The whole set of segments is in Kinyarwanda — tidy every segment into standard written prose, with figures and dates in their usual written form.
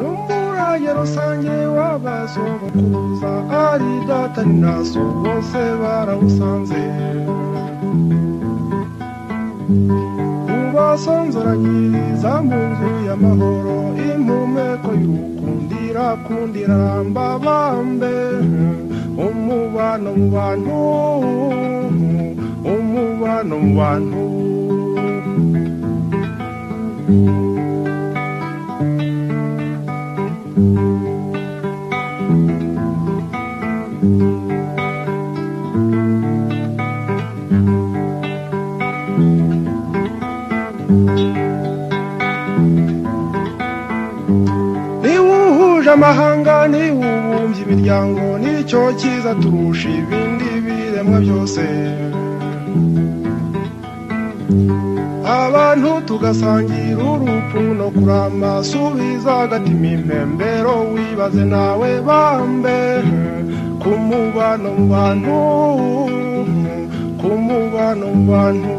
umurage rusange w'abasogokuruza ari data ni na so bose barawusanze ubasonzoranyiriza mu nzu y'amahoro impumeko y'urukundira kundira rambabambe umubano mu bantu umubano mu bantu amahanga ni ubumbye imiryango nicyo cyiza turusha ibindi biremwa byose abantu tugasangira urupfu no kurama subiza agatima impembero wibaze nawe bambe ku mubano mu bantu ku mubano mu bantu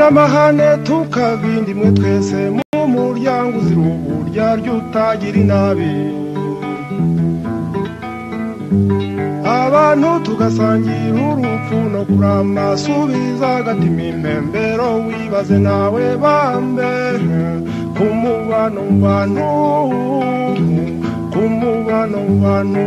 amahane tukabindi imwe twese mu muryango uzira uburyarya utagira inabi abantu tugasangira urupfu no kurama subiza agatima impembero wibaze nawe bambe ku mubano mu bantu ku mubano mu bantu